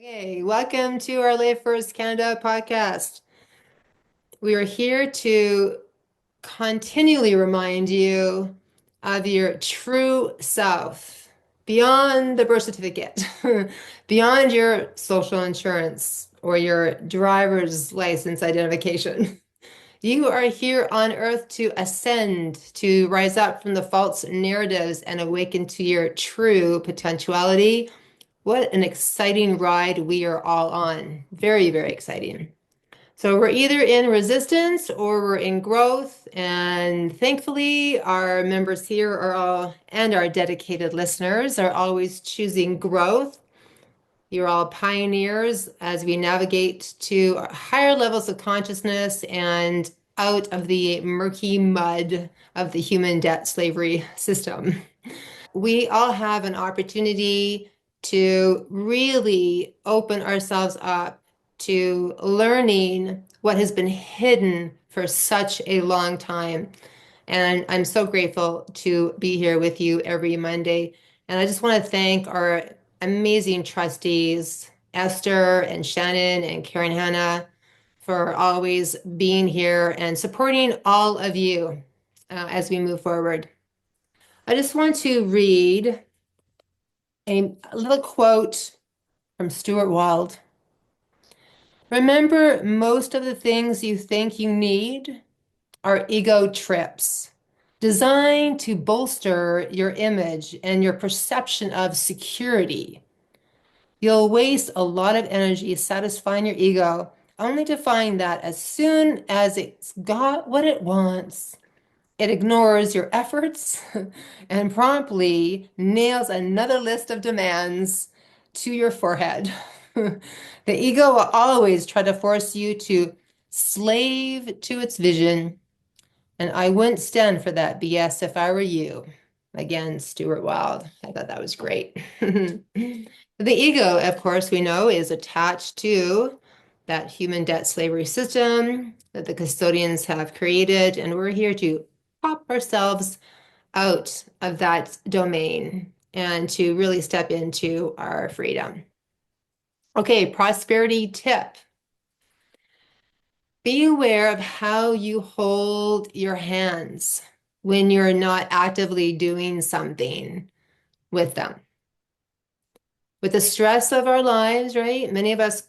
Okay, welcome to our Live First Canada podcast. We are here to continually remind you of your true self beyond the birth certificate, beyond your social insurance or your driver's license identification. You are here on earth to ascend, to rise up from the false narratives and awaken to your true potentiality. What an exciting ride we are all on. Very, very exciting. So we're either in resistance or we're in growth. And thankfully, our members here are all, and our dedicated listeners are always choosing growth. You're all pioneers as we navigate to higher levels of consciousness and out of the murky mud of the human debt slavery system. We all have an opportunity to really open ourselves up to learning what has been hidden for such a long time. And I'm so grateful to be here with you every Monday. And I just want to thank our amazing trustees, Esther and Shannon and Karen Hanna, for always being here and supporting all of you as we move forward. I just want to read a little quote from Stuart Wald. Remember, most of the things you think you need are ego trips designed to bolster your image and your perception of security. You'll waste a lot of energy satisfying your ego only to find that as soon as it's got what it wants, it ignores your efforts and promptly nails another list of demands to your forehead. The ego will always try to force you to slave to its vision, and I wouldn't stand for that BS if I were you. Again, Stuart Wilde. I thought that was great. The ego, of course, we know is attached to that human debt slavery system that the custodians have created, and we're here to pop ourselves out of that domain and to really step into our freedom. Okay, prosperity tip. Be aware of how you hold your hands when you're not actively doing something with them. With the stress of our lives, right? Many of us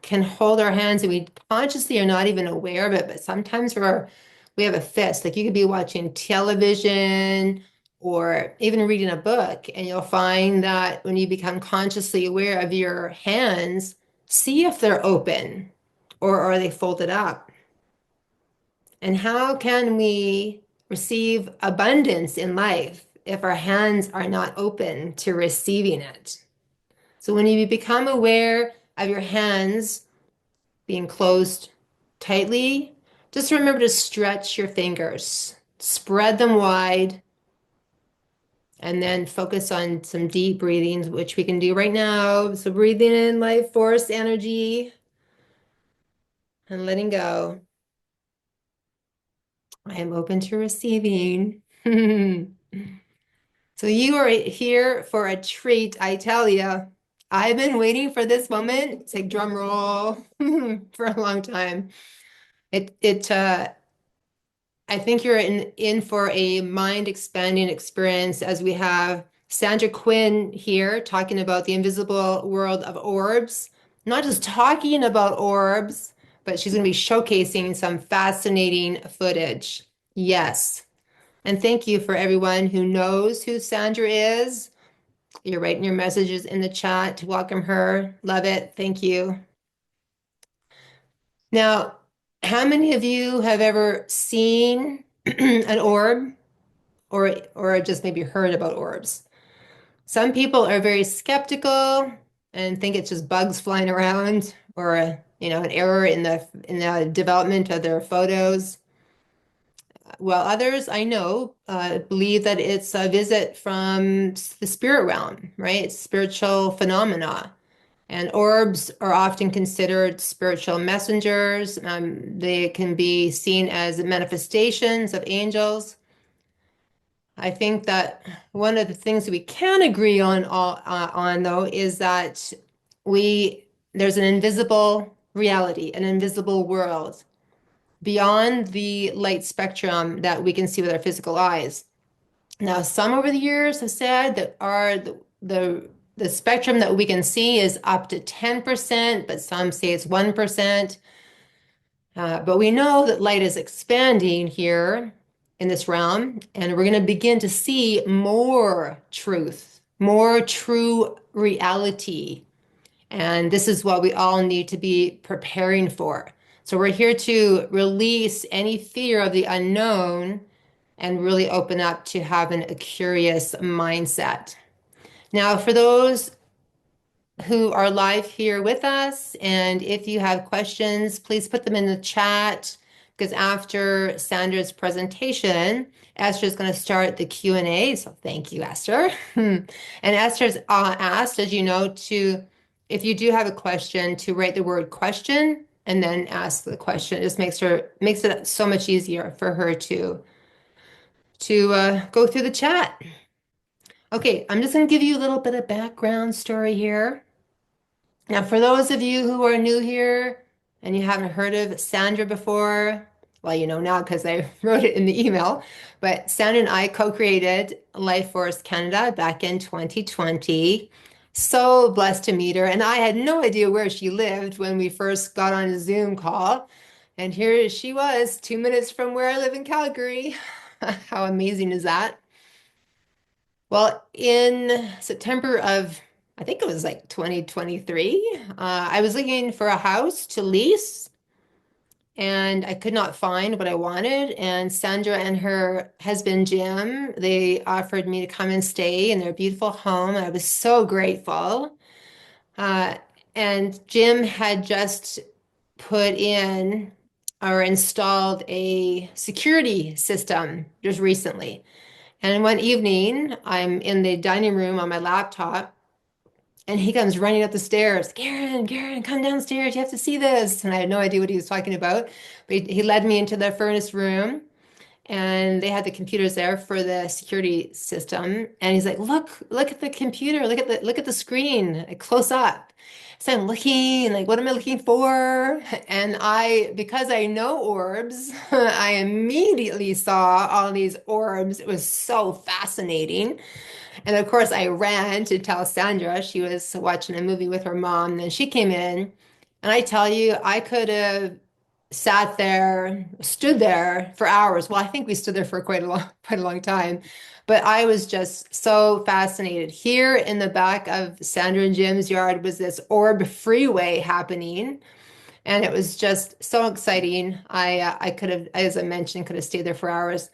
can hold our hands and we consciously are not even aware of it, but sometimes we have a fist. Like you could be watching television or even reading a book, and you'll find that when you become consciously aware of your hands, see if they're open or are they folded up. And how can we receive abundance in life if our hands are not open to receiving it? So when you become aware of your hands being closed tightly, just remember to stretch your fingers, spread them wide, and then focus on some deep breathing, which we can do right now. So breathing in life force energy and letting go. I am open to receiving. So you are here for a treat, I tell you. I've been waiting for this moment, it's like drum roll, for a long time. I think you're in for a mind expanding experience as we have Sandra Quinn here talking about the invisible world of orbs. Not just talking about orbs, but she's going to be showcasing some fascinating footage. Yes. And thank you for everyone who knows who Sandra is. You're writing your messages in the chat to welcome her. Love it. Thank you. Now, how many of you have ever seen an orb or just maybe heard about orbs? Some people are very skeptical and think it's just bugs flying around or an error in the development of their photos. While others I know believe that it's a visit from the spirit realm, right? It's spiritual phenomena. And orbs are often considered spiritual messengers. They can be seen as manifestations of angels. I think that one of the things that we can agree on though is that we there's an invisible reality, an invisible world beyond the light spectrum that we can see with our physical eyes. Now, some over the years have said that the spectrum that we can see is up to 10%, but some say it's 1%. But we know that light is expanding here in this realm, and we're going to begin to see more truth, more true reality. And this is what we all need to be preparing for. So we're here to release any fear of the unknown and really open up to having a curious mindset. Now, for those who are live here with us, and if you have questions, please put them in the chat, because after Sandra's presentation, Esther is going to start the Q&A. So thank you, Esther. And Esther's asked, as you know, if you do have a question, to write the word question and then ask the question. It just makes it so much easier for her to go through the chat. Okay, I'm just going to give you a little bit of background story here. Now, for those of you who are new here and you haven't heard of Sandra before, well, you know now because I wrote it in the email, but Sandra and I co-created Life Force Canada back in 2020. So blessed to meet her. And I had no idea where she lived when we first got on a Zoom call. And here she was, 2 minutes from where I live in Calgary. How amazing is that? Well, in September of, I think it was like 2023, I was looking for a house to lease and I could not find what I wanted. And Sandra and her husband, Jim, they offered me to come and stay in their beautiful home. I was so grateful. Uh, and Jim had just put in or installed a security system just recently. And one evening, I'm in the dining room on my laptop, and he comes running up the stairs. Karen, come downstairs. You have to see this. And I had no idea what he was talking about. But he led me into the furnace room, and they had the computers there for the security system. And he's like, look at the computer. Look at the screen, like, close up. So I'm looking, like, what am I looking for? And because I know orbs, I immediately saw all these orbs. It was so fascinating. And of course, I ran to tell Sandra. She was watching a movie with her mom. And then she came in. And I tell you, I could have stood there for hours. Well, I think we stood there for quite a long time. But I was just so fascinated. Here in the back of Sandra and Jim's yard was this orb freeway happening. And it was just so exciting. I could have, as I mentioned, could have stayed there for hours.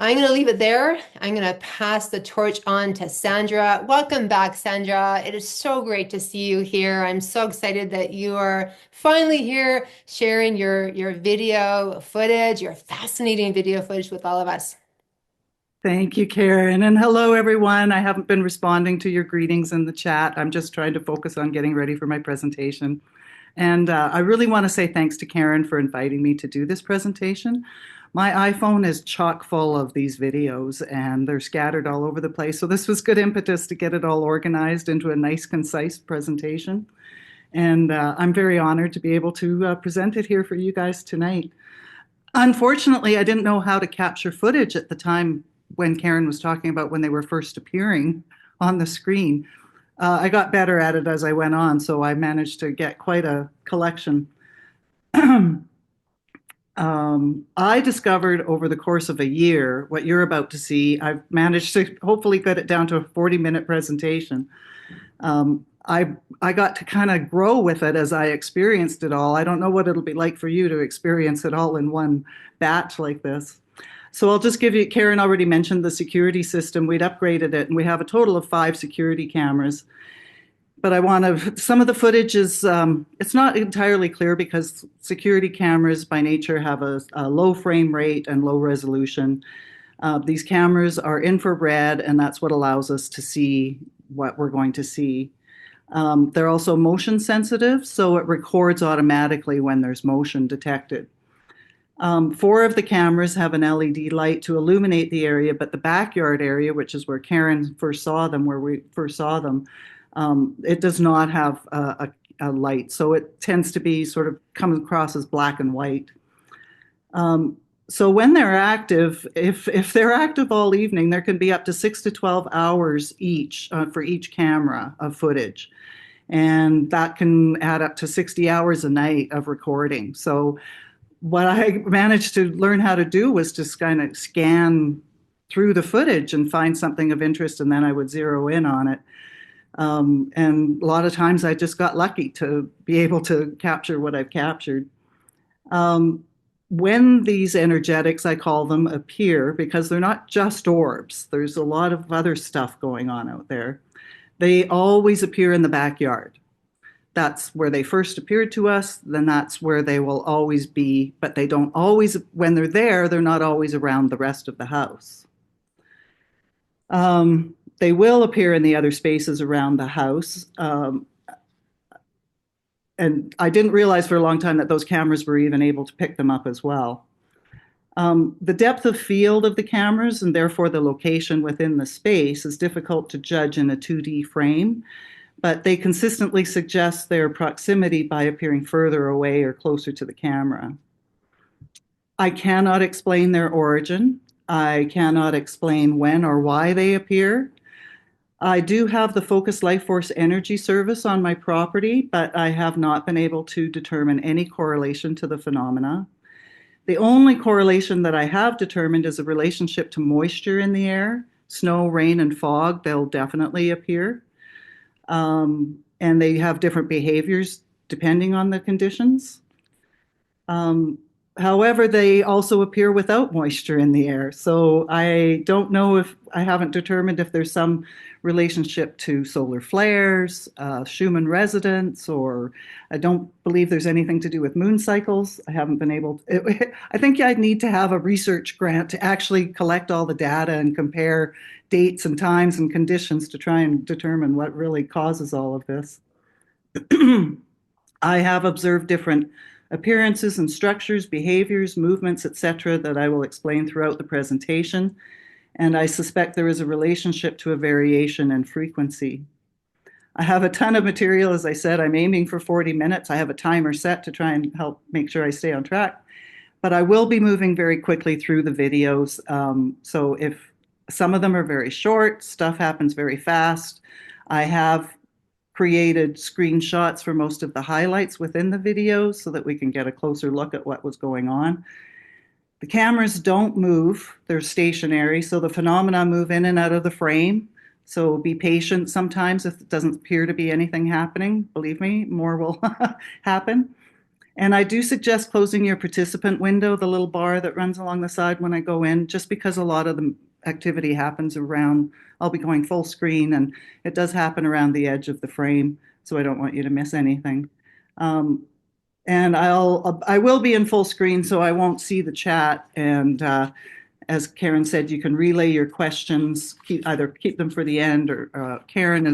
I'm going to leave it there. I'm going to pass the torch on to Sandra. Welcome back, Sandra. It is so great to see you here. I'm so excited that you are finally here sharing your video footage, your fascinating video footage with all of us. Thank you, Karen. And hello, everyone. I haven't been responding to your greetings in the chat. I'm just trying to focus on getting ready for my presentation. And I really want to say thanks to Karen for inviting me to do this presentation. My iPhone is chock full of these videos and they're scattered all over the place. So this was good impetus to get it all organized into a nice, concise presentation. And I'm very honored to be able to present it here for you guys tonight. Unfortunately, I didn't know how to capture footage at the time when Karen was talking about when they were first appearing on the screen. I got better at it as I went on, so I managed to get quite a collection. I discovered over the course of a year what you're about to see. I've managed to hopefully get it down to a 40-minute presentation. I got to kind of grow with it as I experienced it all. I don't know what it'll be like for you to experience it all in one batch like this. So I'll just give you, Karen already mentioned the security system. We'd upgraded it and we have a total of 5 security cameras. But some of the footage is, it's not entirely clear because security cameras by nature have a low frame rate and low resolution. These cameras are infrared and that's what allows us to see what we're going to see. They're also motion sensitive, so it records automatically when there's motion detected. 4 of the cameras have an LED light to illuminate the area, but the backyard area, which is where Karen first saw them, It does not have a light, so it tends to be sort of comes across as black and white. Um, so when they're active, if they're active all evening, there can be up to 6 to 12 hours each for each camera of footage, and that can add up to 60 hours a night of recording. So what I managed to learn how to do was just kind of scan through the footage and find something of interest, and then I would zero in on it. And a lot of times I just got lucky to be able to capture what I've captured. Um, when these energetics, I call them, appear, because they're not just orbs, there's a lot of other stuff going on out there. They always appear in the backyard. That's where they first appeared to us, then that's where they will always be, but they don't always, when they're there, they're not always around the rest of the house. They will appear in the other spaces around the house. And I didn't realize for a long time that those cameras were even able to pick them up as well. The depth of field of the cameras and therefore the location within the space is difficult to judge in a 2D frame, but they consistently suggest their proximity by appearing further away or closer to the camera. I cannot explain their origin. I cannot explain when or why they appear. I do have the Focus Life Force Energy Service on my property, but I have not been able to determine any correlation to the phenomena. The only correlation that I have determined is a relationship to moisture in the air. Snow, rain, and fog, they'll definitely appear. And they have different behaviors depending on the conditions. Um, However, they also appear without moisture in the air. So I don't know if I haven't determined if there's some relationship to solar flares, Schumann resonance, or I don't believe there's anything to do with moon cycles. I haven't been able to, I think I'd need to have a research grant to actually collect all the data and compare dates and times and conditions to try and determine what really causes all of this. I have observed different appearances and structures, behaviors, movements, etc., that I will explain throughout the presentation, and I suspect there is a relationship to a variation in frequency. I have a ton of material, as I said. I'm aiming for 40 minutes. I have a timer set to try and help make sure I stay on track, but I will be moving very quickly through the videos. So if some of them are very short, stuff happens very fast. I have created screenshots for most of the highlights within the videos so that we can get a closer look at what was going on. The cameras don't move, they're stationary, so the phenomena move in and out of the frame. So be patient sometimes if it doesn't appear to be anything happening. Believe me, more will happen. And I do suggest closing your participant window, the little bar that runs along the side when I go in, just because a lot of the activity happens around, I'll be going full screen, and it does happen around the edge of the frame, so I don't want you to miss anything. And I will be in full screen, so I won't see the chat. And as Karen said, you can relay your questions, either keep them for the end, or Karen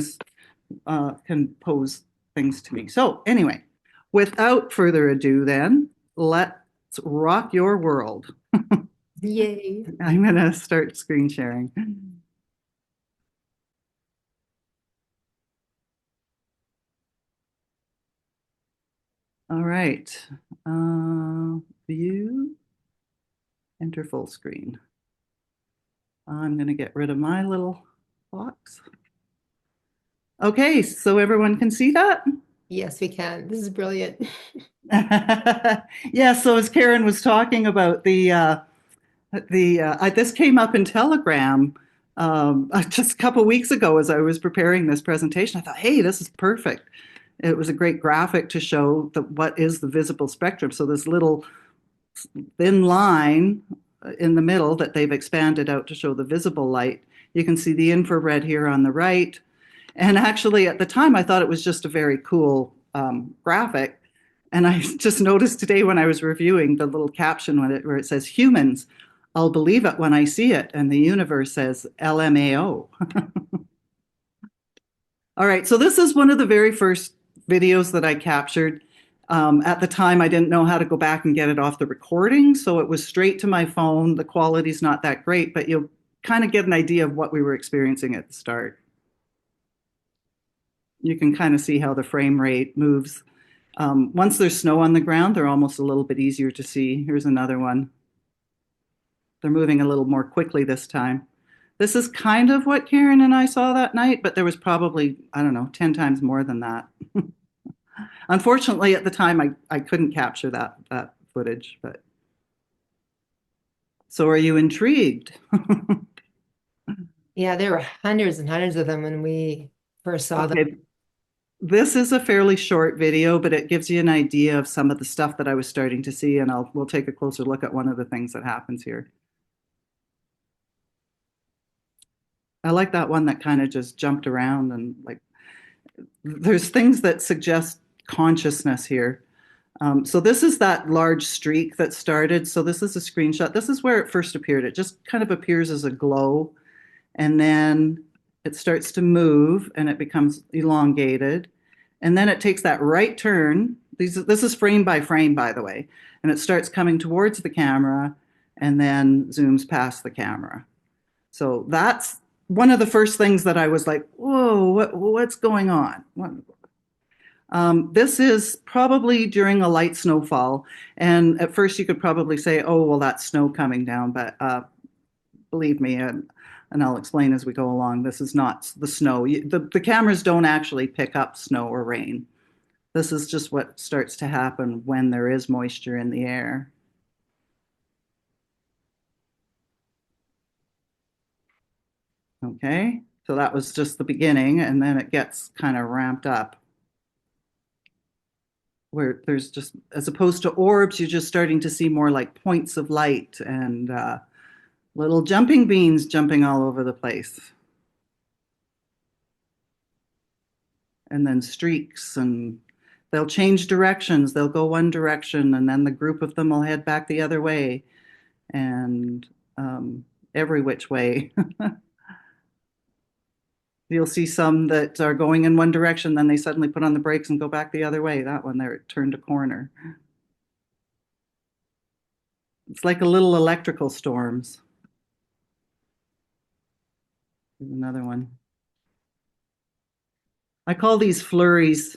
can pose things to me. So anyway, without further ado, then let's rock your world. Yay. I'm going to start screen sharing. All right. View, enter full screen. I'm going to get rid of my little box. Okay, so everyone can see that? Yes, we can. This is brilliant. Yeah, so as Karen was talking about this came up in Telegram just a couple weeks ago as I was preparing this presentation. I thought, hey, this is perfect. It was a great graphic to show what is the visible spectrum. So this little thin line in the middle that they've expanded out to show the visible light. You can see the infrared here on the right. And actually, at the time, I thought it was just a very cool graphic. And I just noticed today when I was reviewing the little caption where it says, humans, I'll believe it when I see it. And the universe says, LMAO. All right, so this is one of the very first videos that I captured. At the time, I didn't know how to go back and get it off the recording, so it was straight to my phone. The quality's not that great, but you'll kind of get an idea of what we were experiencing at the start. You can kind of see how the frame rate moves. Once there's snow on the ground, they're almost a little bit easier to see. Here's another one. They're moving a little more quickly this time. This is kind of what Karen and I saw that night, but there was probably, I don't know, 10 times more than that. Unfortunately, at the time, I couldn't capture that footage. But so, are you intrigued? Yeah, there were hundreds and hundreds of them when we first saw them. Okay, this is a fairly short video, but it gives you an idea of some of the stuff that I was starting to see, and we'll take a closer look at one of the things that happens here. I like that one that kind of just jumped around and like there's things that suggest consciousness here. So this is that large streak that started. So this is a screenshot. This is where it first appeared. It just kind of appears as a glow, and then it starts to move and it becomes elongated. And then it takes that right turn. This is frame by frame, by the way. And it starts coming towards the camera and then zooms past the camera. So that's one of the first things that I was like, whoa, what's going on? This is probably during a light snowfall. And at first you could probably say, oh, well, that's snow coming down. But believe me, and I'll explain as we go along, this is not the snow. The cameras don't actually pick up snow or rain. This is just what starts to happen when there is moisture in the air. Okay, so that was just the beginning, and then it gets kind of ramped up. Where there's just, as opposed to orbs, you're just starting to see more like points of light and little jumping beans jumping all over the place. And then streaks, and they'll change directions. They'll go one direction, and then the group of them will head back the other way, and every which way. You'll see some that are going in one direction, then they suddenly put on the brakes and go back the other way. That one there turned a corner. It's like a little electrical storms. Here's another one. I call these flurries.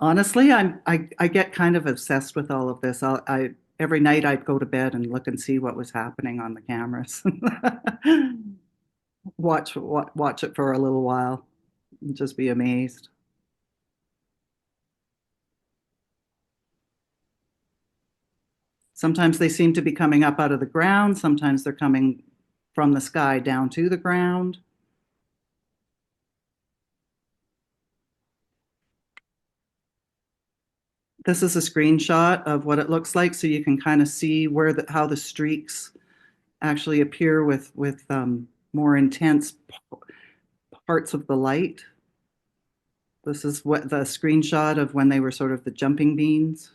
Honestly, I get kind of obsessed with all of this. I every night I'd go to bed and look and see what was happening on the cameras. Watch it for a little while and just be amazed. Sometimes they seem to be coming up out of the ground, sometimes they're coming from the sky down to the ground. This is a screenshot of what it looks like, so you can kind of see how the streaks actually appear with more intense parts of the light. This is what the screenshot of when they were sort of the jumping beans.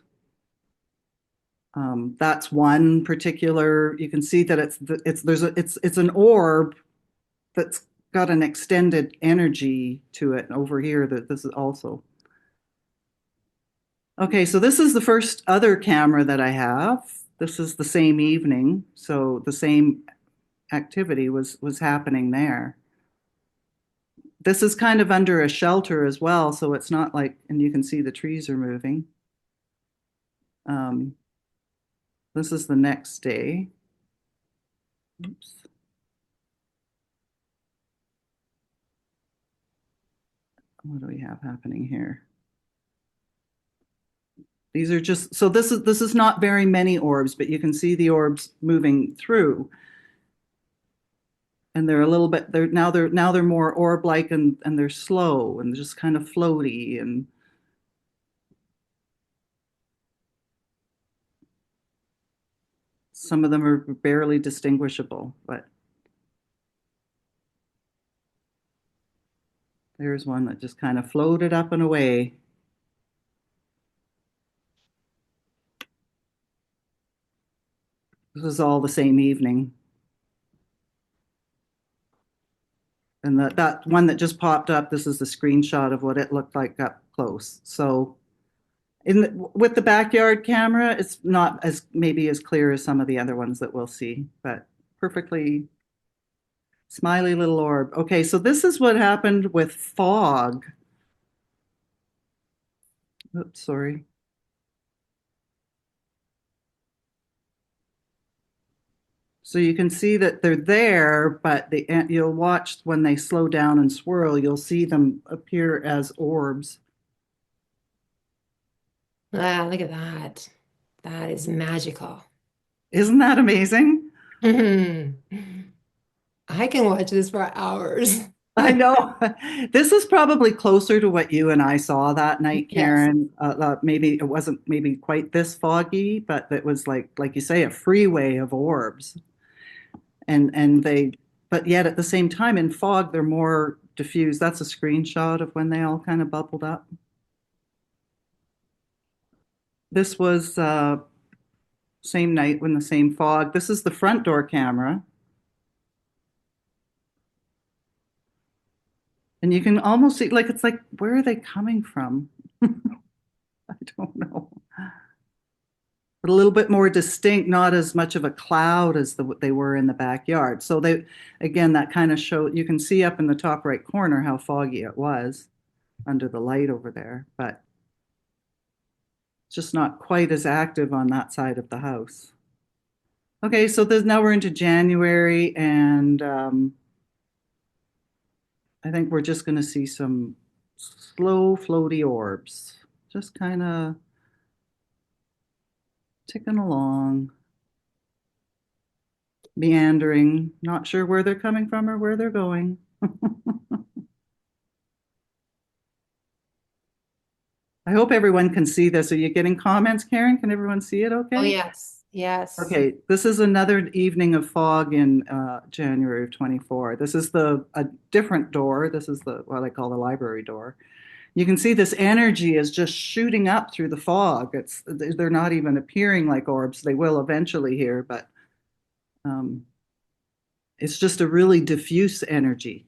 That's one particular. You can see that it's an orb that's got an extended energy to it. Over here, that this is also. Okay, so this is the first other camera that I have. This is the same evening, so the same activity was happening there. This is kind of under a shelter as well, so it's not like, and you can see the trees are moving. Um, this is the next day. Oops. What do we have happening here? These are just, so this is not very many orbs, but you can see the orbs moving through. And they're a little bit, they're more orb-like, and they're slow and just kind of floaty, and some of them are barely distinguishable, but there's one that just kind of floated up and away. This was all the same evening. And that one that just popped up, this is the screenshot of what it looked like up close. So With the backyard camera, it's not as maybe as clear as some of the other ones that we'll see, but perfectly smiley little orb. Okay, so this is what happened with fog. Oops, sorry. So you can see that they're there, but you'll watch when they slow down and swirl, you'll see them appear as orbs. Ah, look at that. That is magical. Isn't that amazing? Mhm. I can watch this for hours. I know. This is probably closer to what you and I saw that night, Yes. Karen. Maybe it wasn't maybe quite this foggy, but it was like you say, a freeway of orbs. And they, but yet at the same time in fog, they're more diffused. That's a screenshot of when they all kind of bubbled up. This was same night when the same fog. This is the front door camera. And you can almost see, like, it's like, where are they coming from? I don't know. But a little bit more distinct, not as much of a cloud as they were in the backyard. So they, again, that kind of show, you can see up in the top right corner how foggy it was under the light over there, but it's just not quite as active on that side of the house. Okay, so there's now we're into January, and I think we're just going to see some slow, floaty orbs, just kind of ticking along, meandering, not sure where they're coming from or where they're going. I hope everyone can see this. Are you getting comments, Karen? Can everyone see it Oh, okay? yes. Yes. Okay, this is another evening of fog in January of 24. This is a different door. This is the what I call the library door. You can see this energy is just shooting up through the fog. They're not even appearing like orbs. They will eventually here, but um, it's just a really diffuse energy.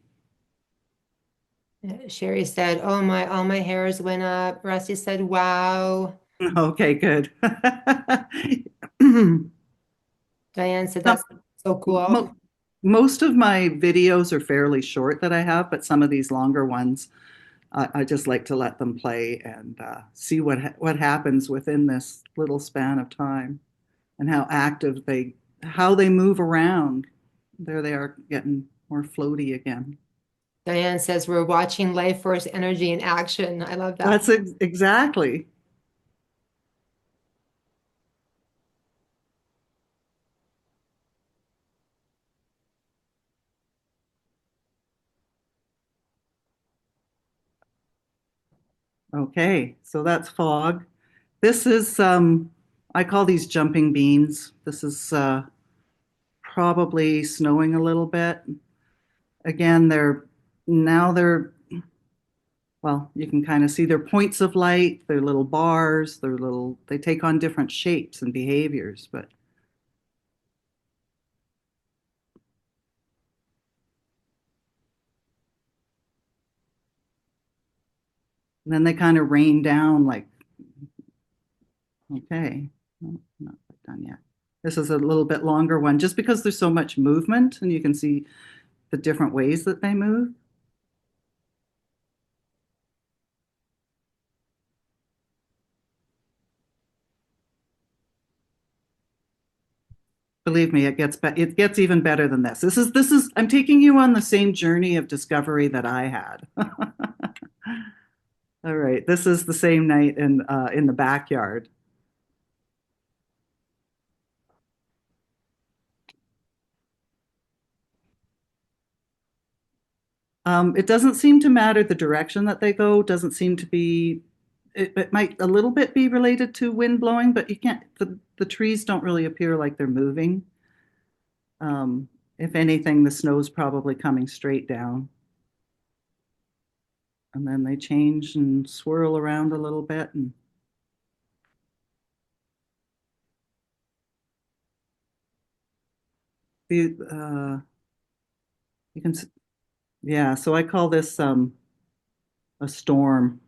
Sherry said, "Oh my, all my hairs went up." Rusty said, "Wow." Okay, good. Diane said, Some, "That's so mo cool." Most of my videos are fairly short that I have, but some of these longer ones, I just like to let them play and see what happens within this little span of time and how active how they move around. There they are getting more floaty again. Diane says, "We're watching life force energy in action." I love that. Exactly. Okay, so that's fog. This is I call these jumping beans. This is probably snowing a little bit. Again, they're well, you can kind of see their points of light, their little bars, they take on different shapes and behaviors, but then they kind of rain down like, okay, no, not quite done yet. This is a little bit longer one just because there's so much movement and you can see the different ways that they move. Believe me, it gets even better than this. This is I'm taking you on the same journey of discovery that I had. All right, this is the same night in the backyard. It doesn't seem to matter the direction that they go. Doesn't seem to be. It might a little bit be related to wind blowing, but you can't. The trees don't really appear like they're moving. Um, if anything, the snow's probably coming straight down, and then they change and swirl around a little bit, and the you can yeah. So I call this a storm.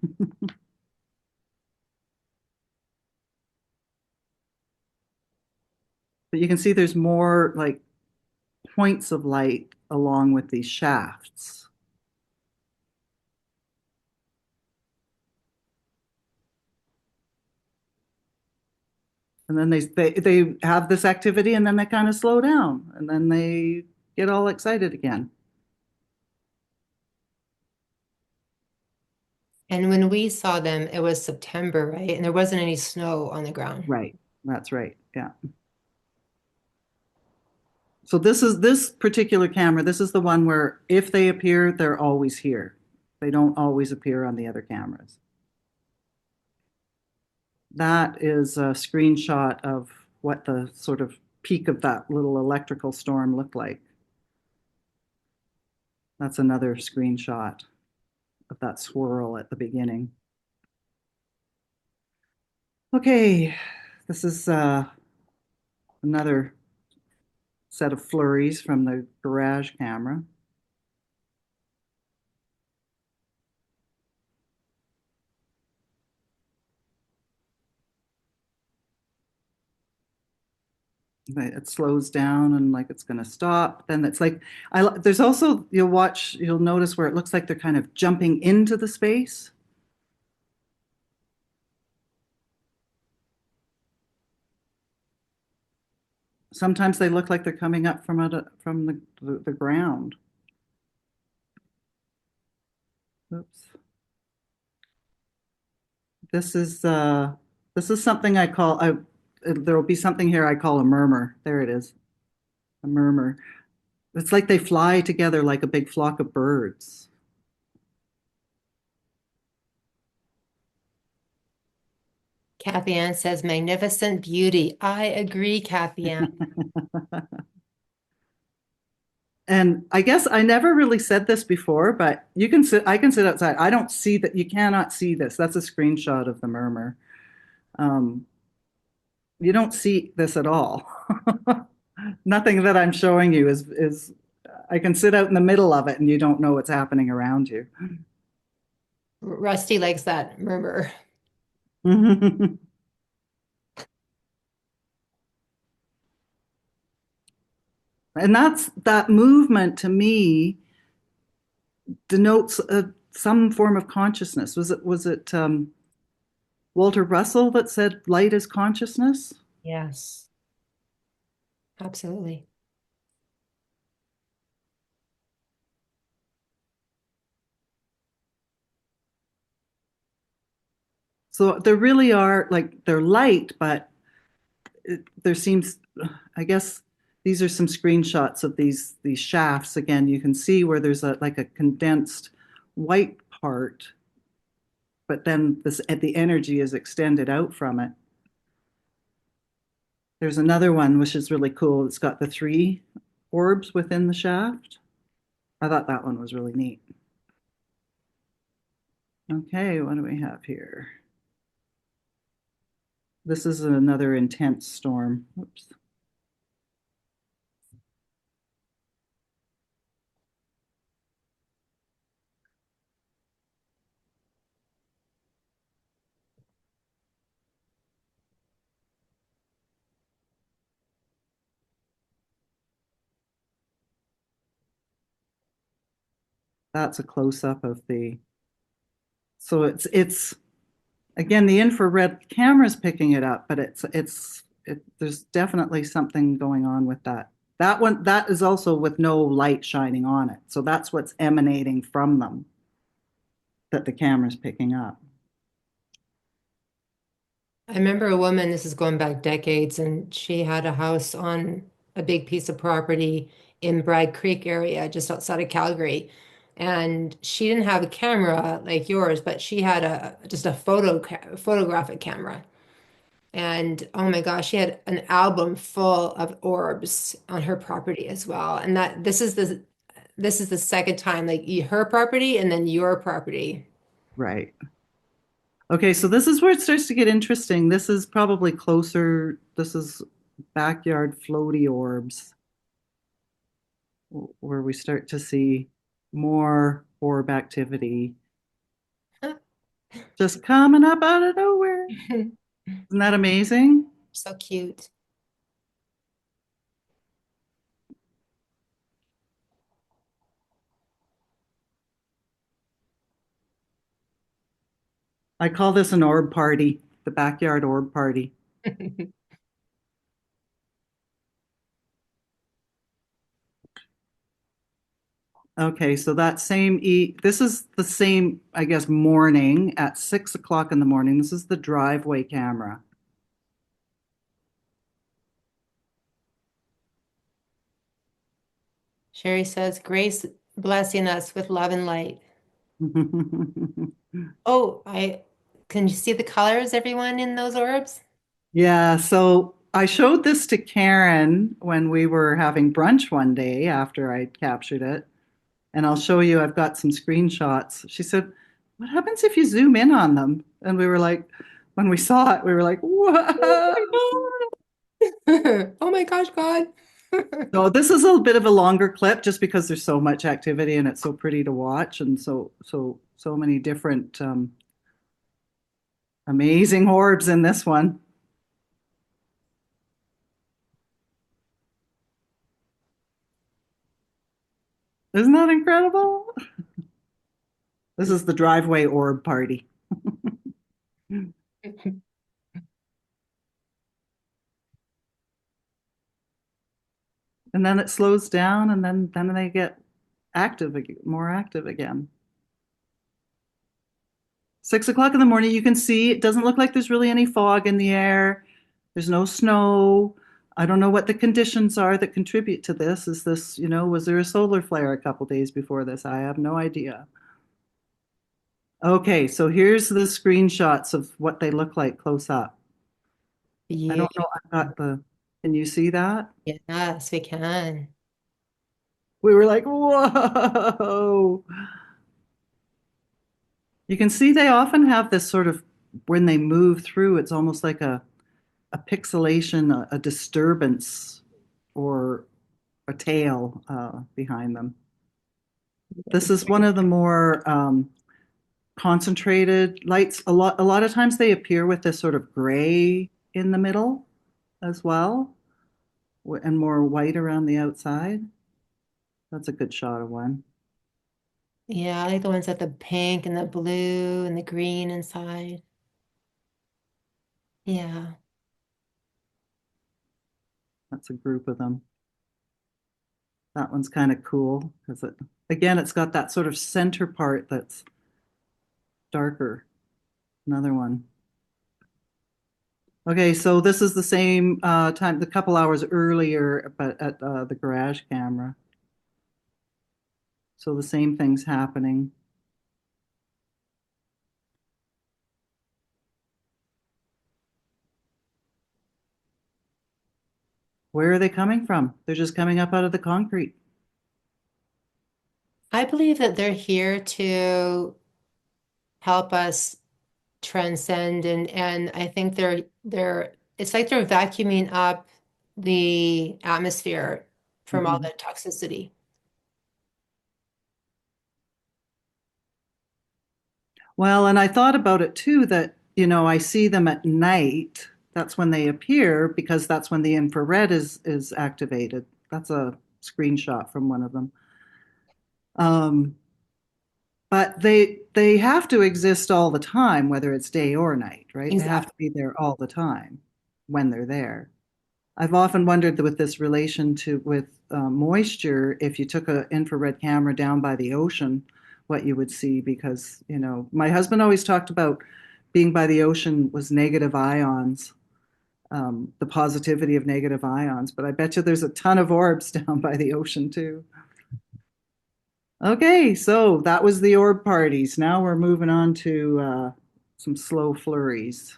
But you can see there's more like points of light along with these shafts. And then they have this activity and then they kind of slow down and then they get all excited again. And when we saw them, it was September, right? And there wasn't any snow on the ground. Right. That's right. Yeah. So this particular camera, this is the one where if they appear, they're always here. They don't always appear on the other cameras. That is a screenshot of what the sort of peak of that little electrical storm looked like. That's another screenshot of that swirl at the beginning. Okay, this is another set of flurries from the garage camera. It slows down and like it's going to stop. Then it's like there's also you'll notice where it looks like they're kind of jumping into the space. Sometimes they look like they're coming up from the ground. Oops. This is uh this is something I call there will be something here I call a murmur. There it is. A murmur. It's like they fly together like a big flock of birds. Kathy Ann says, magnificent beauty. I agree, Kathy Ann. And I guess I never really said this before, but I can sit outside. I don't see that. You cannot see this. That's a screenshot of the murmur. Um, you don't see this at all. Nothing that I'm showing you is I can sit out in the middle of it and you don't know what's happening around you. Rusty likes that murmur. And that movement to me denotes some form of consciousness. Was it Walter Russell that said light is consciousness? Yes, absolutely. So there really are like they're light, but there seems, I guess, these are some screenshots of these shafts. Again, you can see where there's a like a condensed white part, but then this the energy is extended out from it. There's another one which is really cool. It's got the three orbs within the shaft. I thought that one was really neat. Okay, what do we have here? This is another intense storm. Oops. That's a close up of the. So it's again the infrared camera's picking it up, but there's definitely something going on with that. That one that is also with no light shining on it. So that's what's emanating from them that the camera's picking up. I remember a woman, this is going back decades, and she had a house on a big piece of property in Bragg Creek area, just outside of Calgary. And she didn't have a camera like yours, but she had a just a photographic camera. And oh my gosh, she had an album full of orbs on her property as well. And that this is the second time, like her property and then your property. Right. Okay, so this is where it starts to get interesting. This is probably closer. This is backyard floaty orbs where we start to see more orb activity just coming up out of nowhere. Isn't that amazing? So cute. I call this an orb party, the backyard orb party. Okay, so that this is the same, I guess, morning at 6 o'clock in the morning. This is the driveway camera. Sherry says, Grace blessing us with love and light. Oh, can you see the colors, everyone, in those orbs? Yeah, so I showed this to Karen when we were having brunch one day after I'd captured it. And I'll show you, I've got some screenshots. She said, "What happens if you zoom in on them?" And we were like, when we saw it, we were like, "Whoa." Oh my God. Oh my gosh, God. So this is a bit of a longer clip just because there's so much activity and it's so pretty to watch and so many different amazing orbs in this one. Isn't that incredible? This is the driveway orb party. And then it slows down and then they get more active again. 6 o'clock in the morning, you can see it doesn't look like there's really any fog in the air. There's no snow. I don't know what the conditions are that contribute to this. Is this, was there a solar flare a couple days before this? I have no idea. Okay, so here's the screenshots of what they look like close up. I Yeah, don't know. I've got can you see that? yes, we can. We were like, whoa. You can see they often have this sort of, when they move through, it's almost like a pixelation, a disturbance, or a tail behind them. This is one of the more concentrated lights. A lot of times they appear with this sort of gray in the middle as well, and more white around the outside. That's a good shot of one. Yeah, I like the ones with the pink and the blue and the green inside. Yeah. That's a group of them. That one's kind of cool because again, it's got that sort of center part that's darker. Another one. Okay, so this is the same time, a couple hours earlier, but at the garage camera. So the same thing's happening. Where are they coming from? They're just coming up out of the concrete. I believe that they're here to help us transcend and I think they're it's like they're vacuuming up the atmosphere from all Mhm. the toxicity. Well, and I thought about it too that, I see them at night. That's when they appear because that's when the infrared is activated. That's a screenshot from one of them. Um, but they have to exist all the time, whether it's day or night, right? They have to Exactly. be there all the time when they're there. I've often wondered with this relation to with moisture, if you took an infrared camera down by the ocean, what you would see, because my husband always talked about being by the ocean was negative ions, the positivity of negative ions. But I bet you there's a ton of orbs down by the ocean too. Okay, so that was the orb parties. Now we're moving on to some slow flurries.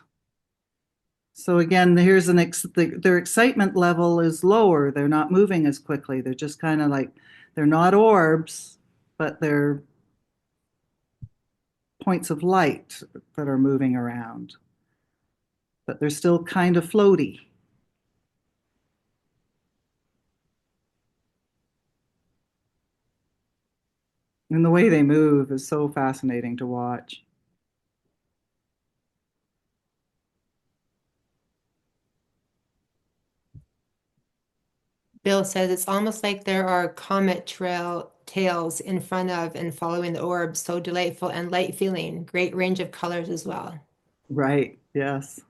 So again, here's their excitement level is lower. They're not moving as quickly. They're just kind of like, they're not orbs, but they're points of light that are moving around. But they're still kind of floaty. And the way they move is so fascinating to watch. Bill says it's almost like there are comet trail tails in front of and following the orb. So delightful and light feeling. Great range of colors as well. Right. Yes.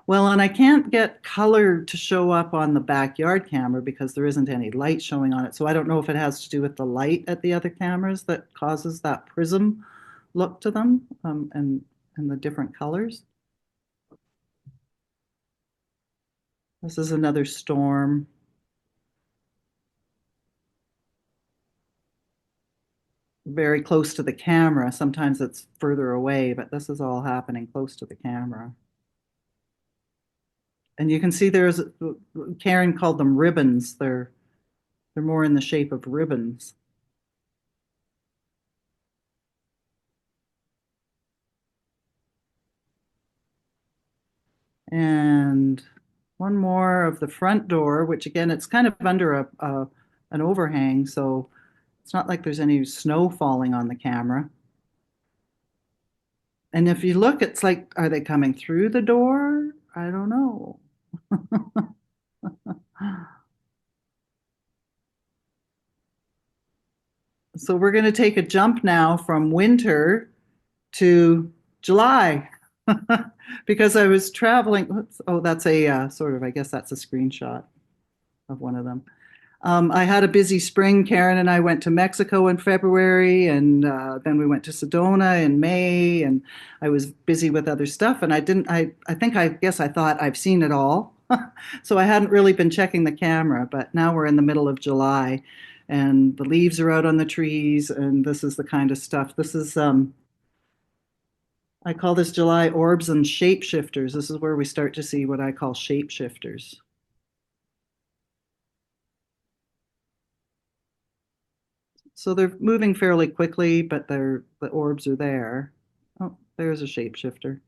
Well, and I can't get color to show up on the backyard camera because there isn't any light showing on it. So I don't know if it has to do with the light at the other cameras that causes that prism look to them, and the different colors. This is another storm. Very close to the camera. Sometimes it's further away, but this is all happening close to the camera. And you can see Karen called them ribbons. They're more in the shape of ribbons. And one more of the front door, which again, it's kind of under an overhang, so it's not like there's any snow falling on the camera. And if you look, it's like, are they coming through the door? I don't know. So we're going to take a jump now from winter to July because I was traveling. Oh, that's a sort of, I guess that's a screenshot of one of them. I had a busy spring. Karen and I went to Mexico in February, and then we went to Sedona in May, and I was busy with other stuff. And I didn't, I guess I thought I've seen it all. So I hadn't really been checking the camera, but now we're in the middle of July and the leaves are out on the trees, and this is the kind of stuff. This is, I call this July orbs and shapeshifters. This is where we start to see what I call shapeshifters. So they're moving fairly quickly, but the orbs are there. Oh, there's a shapeshifter.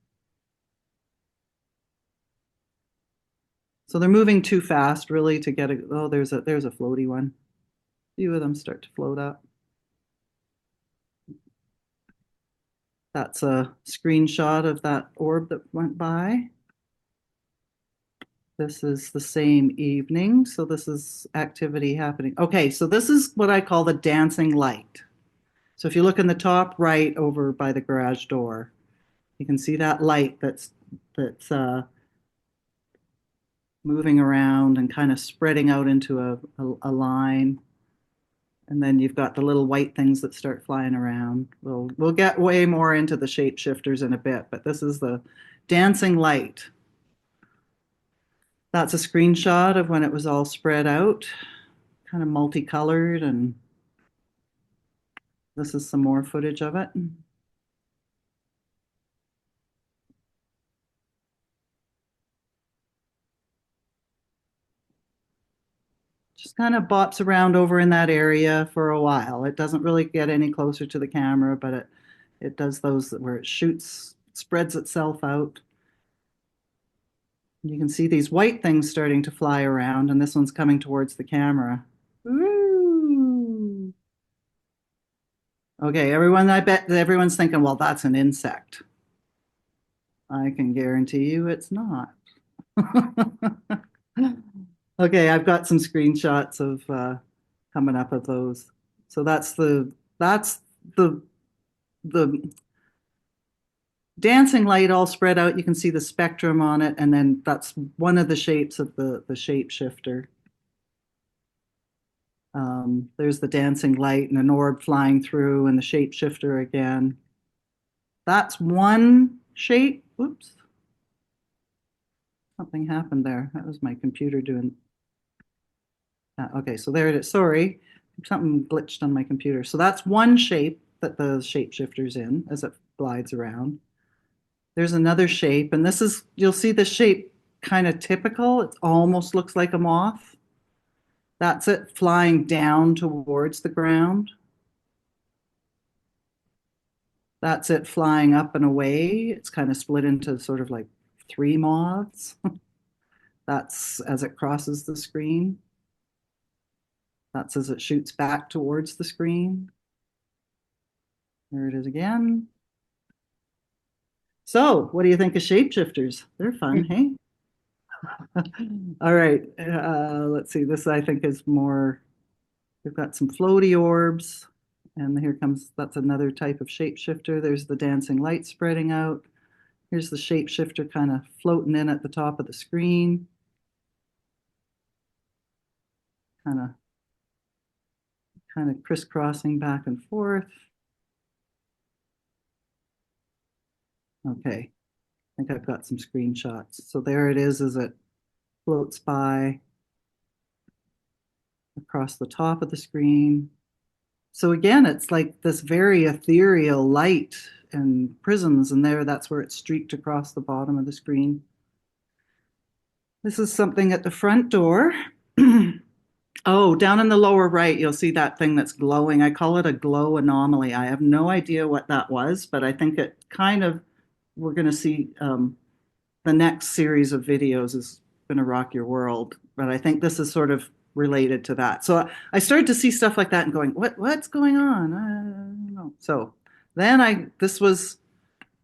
So they're moving too fast, really, to get a. Oh, there's a floaty one. A few of them start to float up. That's a screenshot of that orb that went by. This is the same evening, so this is activity happening. Okay, so this is what I call the dancing light. So if you look in the top right over by the garage door, you can see that light that's moving around and kind of spreading out into a line. And then you've got the little white things that start flying around. We'll get way more into the shapeshifters in a bit, but this is the dancing light. That's a screenshot of when it was all spread out, kind of multicolored, and this is some more footage of it. Just kind of bops around over in that area for a while. It doesn't really get any closer to the camera, but it does those where it shoots, spreads itself out. You can see these white things starting to fly around, and this one's coming towards the camera. Ooh. Okay, everyone, I bet everyone's thinking, well, that's an insect. I can guarantee you it's not. Okay, I've got some screenshots of coming up of those. So that's the dancing light all spread out. You can see the spectrum on it, and then that's one of the shapes of the shapeshifter. There's the dancing light and an orb flying through, and the shapeshifter again. That's one shape. Oops. Something happened there. That was my computer doing. Okay, so there it is. Sorry, something glitched on my computer. So that's one shape that the shapeshifter's in as it glides around. There's another shape, and this is, you'll see the shape kind of typical. It almost looks like a moth. That's it flying down towards the ground. That's it flying up and away. It's kind of split into sort of like three moths. That's as it crosses the screen. That's as it shoots back towards the screen. There it is again. So, what do you think of shapeshifters? They're fun, hey? All right, let's see. This I think is more. We've got some floaty orbs. And here comes, that's another type of shapeshifter. There's the dancing light spreading out. Here's the shapeshifter kind of floating in at the top of the screen, kind of crisscrossing back and forth. Okay, I think I've got some screenshots. So there it is as it floats by across the top of the screen. So again, it's like this very ethereal light and prisms, and there, that's where it's streaked across the bottom of the screen. This is something at the front door. Oh, down in the lower right, you'll see that thing that's glowing. I call it a glow anomaly. I have no idea what that was, but I think it kind of, we're going to see the next series of videos is going to rock your world. But I think this is sort of related to that. So I started to see stuff like that and going, what's going on? I don't know. So then this was,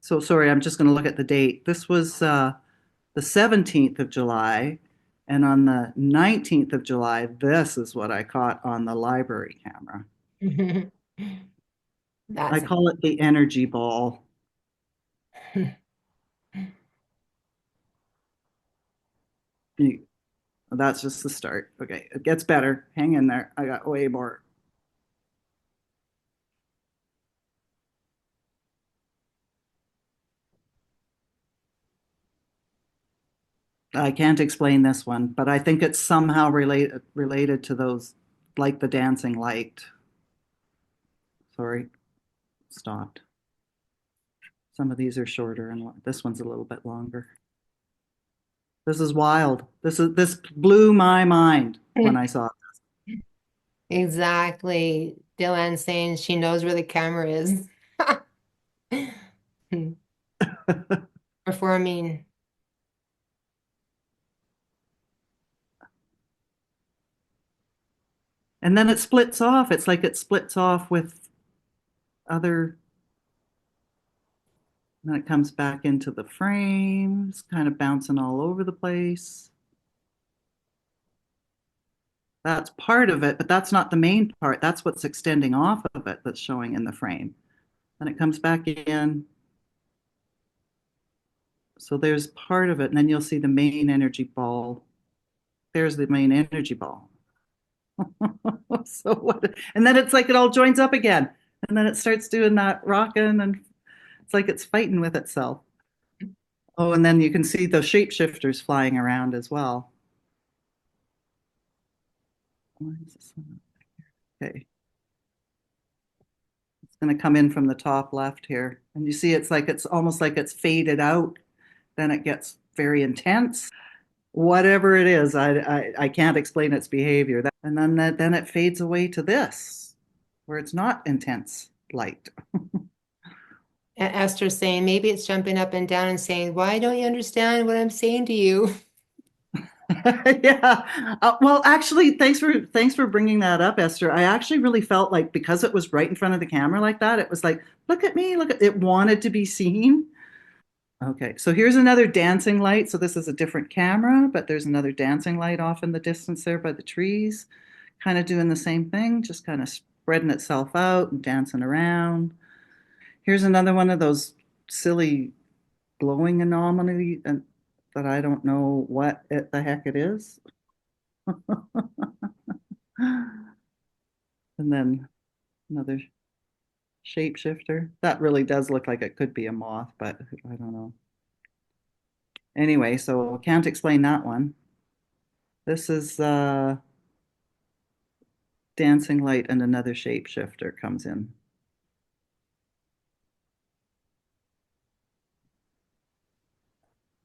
so sorry, I'm just going to look at the date. This was the 17th of July. And on the 19th of July, this is what I caught on the library camera. I That's call it the energy ball. That's just the start. Okay, it gets better. Hang in there. I got way more. I can't explain this one, but I think it's somehow related to those, like the dancing light. Sorry, stopped. Some of these are shorter, and this one's a little bit longer. This is wild. This blew my mind when I saw exactly. Dylan saying she knows where the camera is. it. Performing. And then it splits off. It's like it splits off with other, and then it comes back into the frame. It's kind of bouncing all over the place. That's part of it, but that's not the main part. That's what's extending off of it that's showing in the frame. And it comes back in. So there's part of it, and then you'll see the main energy ball. There's the main energy ball. So what? And then it's like it all joins up again. And then it starts doing that rocking, and it's like it's fighting with itself. Oh, and then you can see the shapeshifters flying around as well. Why is this one? Okay. It's going to come in from the top left here. And you see it's like it's almost like it's faded out. Then it gets very intense. Whatever it is, I can't explain its behavior. And then it fades away to this, where it's not intense light. Esther saying maybe it's jumping up and down and saying, "Why don't you understand what I'm saying to you?" Yeah. Well, actually, thanks for bringing that up, Esther. I actually really felt like because it was right in front of the camera like that, it was like, look at me, look at it wanted to be seen. Okay, so here's another dancing light. So this is a different camera, but there's another dancing light off in the distance there by the trees, kind of doing the same thing, just kind of spreading itself out and dancing around. Here's another one of those silly glowing anomaly and that I don't know the heck it is. And then another shapeshifter. That really does look like it could be a moth, but I don't know. Anyway, so can't explain that one. This is dancing light and another shapeshifter comes in.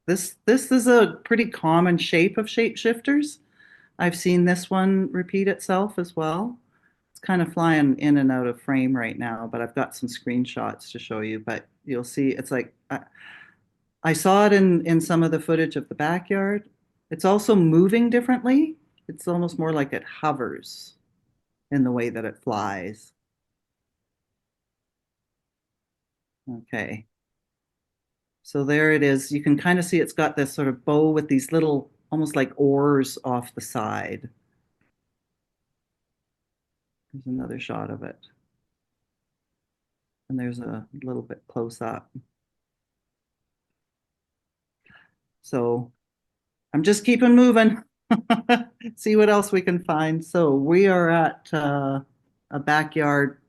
This is a pretty common shape of shapeshifters. I've seen this one repeat itself as well. It's kind of flying in and out of frame right now, but I've got some screenshots to show you. But you'll see it's like I saw it in some of the footage of the backyard. It's also moving differently. It's almost more like it hovers in the way that it flies. Okay. So there it is. You can kind of see it's got this sort of bow with these little, almost like oars off the side. There's another shot of it. And there's a little bit close up. So I'm just keeping moving. See what else we can find. So we are at a backyard.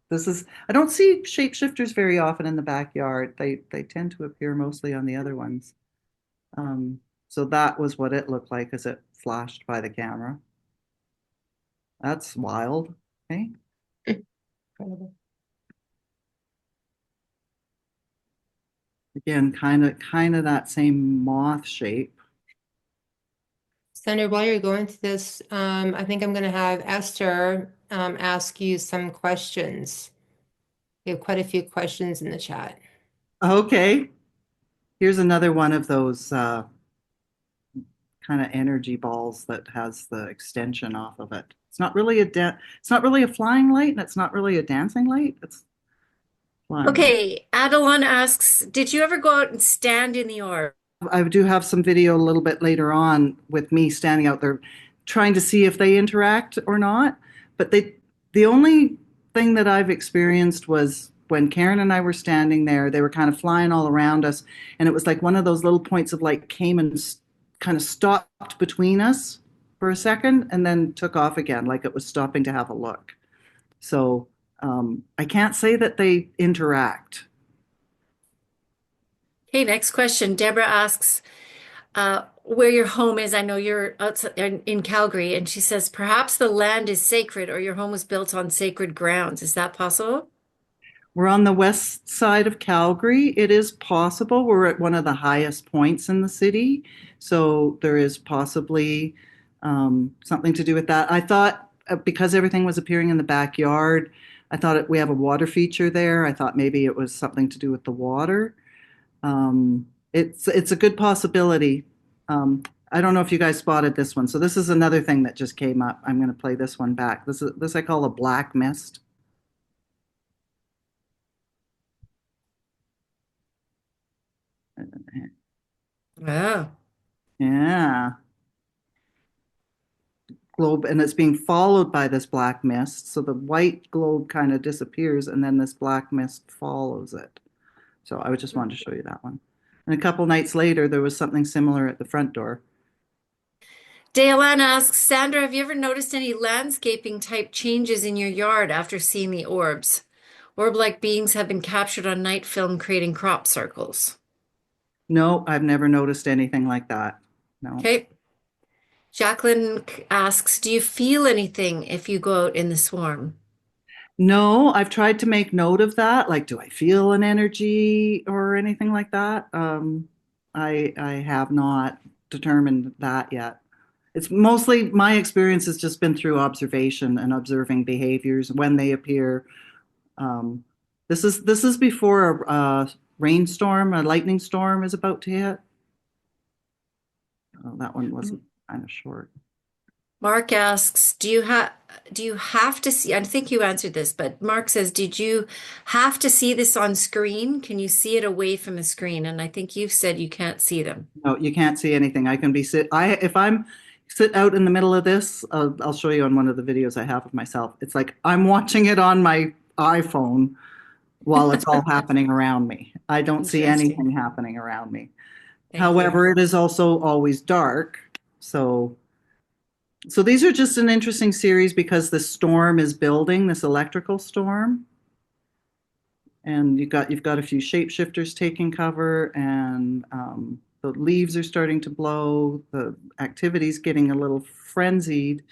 This is, I don't see shapeshifters very often in the backyard. They tend to appear mostly on the other ones. Um, so that was what it looked like as it flashed by the camera. That's wild. Okay. Incredible. Again, kind of that same moth shape. Sandra, while you're going through this, I think I'm going to have Esther ask you some questions. We have quite a few questions in the chat. Okay. Here's another one of those kind of energy balls that has the extension off of it. It's not really a flying light and it's not really a dancing light. It's flying. Okay, Adelon asks, did you ever go out and stand in the orb? I do have some video a little bit later on with me standing out there trying to see if they interact or not. But the only thing that I've experienced was when Karen and I were standing there, they were kind of flying all around us. And it was like one of those little points of light came and kind of stopped between us for a second and then took off again, like it was stopping to have a look. So I can't say that they interact. Okay, next question. Deborah asks, where your home is. I know you're outside in Calgary, and she says, perhaps the land is sacred or your home was built on sacred grounds. Is that possible? We're on the west side of Calgary. It is possible. We're at one of the highest points in the city. So there is possibly something to do with that. I thought because everything was appearing in the backyard, I thought we have a water feature there. I thought maybe it was something to do with the water. It's a good possibility. I don't know if you guys spotted this one. So this is another thing that just came up. I'm going to play this one back. This I call a black mist. Oh. Yeah. Globe, and it's being followed by this black mist. So the white globe kind of disappears, and then this black mist follows it. So I just wanted to show you that one. And a couple nights later, there was something similar at the front door. Dayalan asks, Sandra, have you ever noticed any landscaping type changes in your yard after seeing the orbs? Orb-like beings have been captured on night film creating crop circles. No, I've never noticed anything like that. No. Okay. Jacqueline asks, do you feel anything if you go out in the swarm? No, I've tried to make note of that. Like, do I feel an energy or anything like that? I have not determined that yet. It's mostly my experience has just been through observation and observing behaviors when they appear. Um, this is before a rainstorm, a lightning storm is about to hit. Oh, that one wasn't kind of short. Mark asks, do you have to see, I think you answered this, but Mark says, did you have to see this on screen? Can you see it away from the screen? And I think you've said you can't see them. No, you can't see anything. I can be sit. I if I'm sit out in the middle of this, I'll show you on one of the videos I have of myself. It's like I'm watching it on my iPhone while it's all happening around me. I don't see Interesting. anything happening around me. Thank you. However, it is also always dark. So these are just an interesting series because the storm is building, this electrical storm. And you've got a few shapeshifters taking cover, and the leaves are starting to blow. The activity's getting a little frenzied.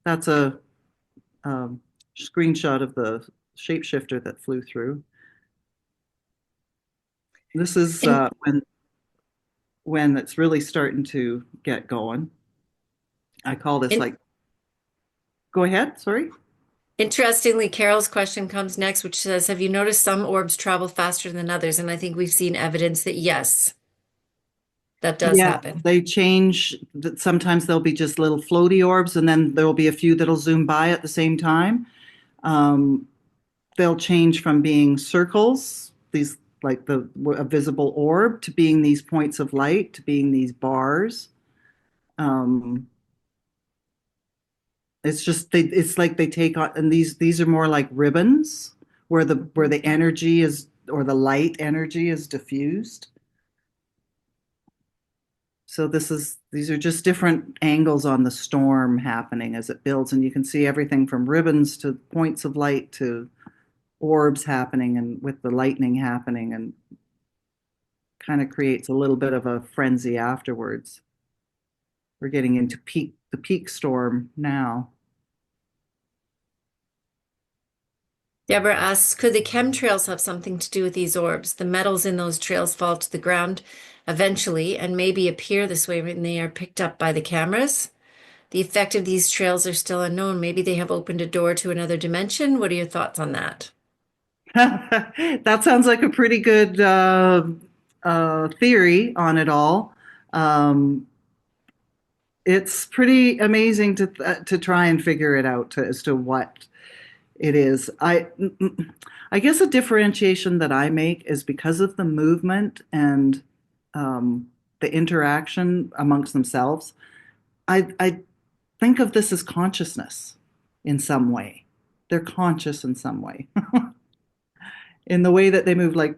That's a screenshot of the shapeshifter that flew through. This is In- when it's really starting to get going. I call this in- like, go ahead, sorry. Interestingly, Carol's question comes next, which says, have you noticed some orbs travel faster than others? And I think we've seen evidence that yes, that does Yeah, happen. they change. Sometimes there'll be just little floaty orbs, and then there'll be a few that'll zoom by at the same time. Um, they'll change from being circles, these like a visible orb, to being these points of light, to being these bars. Um, It's just it's like they take on, and these are more like ribbons where the energy is, or the light energy is diffused. So these are just different angles on the storm happening as it builds, and you can see everything from ribbons to points of light to orbs happening, and with the lightning happening, and kind of creates a little bit of a frenzy afterwards. We're getting into the peak storm now. Deborah asks, could the chemtrails have something to do with these orbs? The metals in those trails fall to the ground eventually and maybe appear this way when they are picked up by the cameras. The effect of these trails are still unknown. Maybe they have opened a door to another dimension. What are your thoughts on that? That sounds like a pretty good theory on it all. Um, it's pretty amazing to try and figure it out as to what it is. I guess a differentiation that I make is because of the movement and um, the interaction amongst themselves. I think of this as consciousness in some way. They're conscious in some way in the way that they move. Like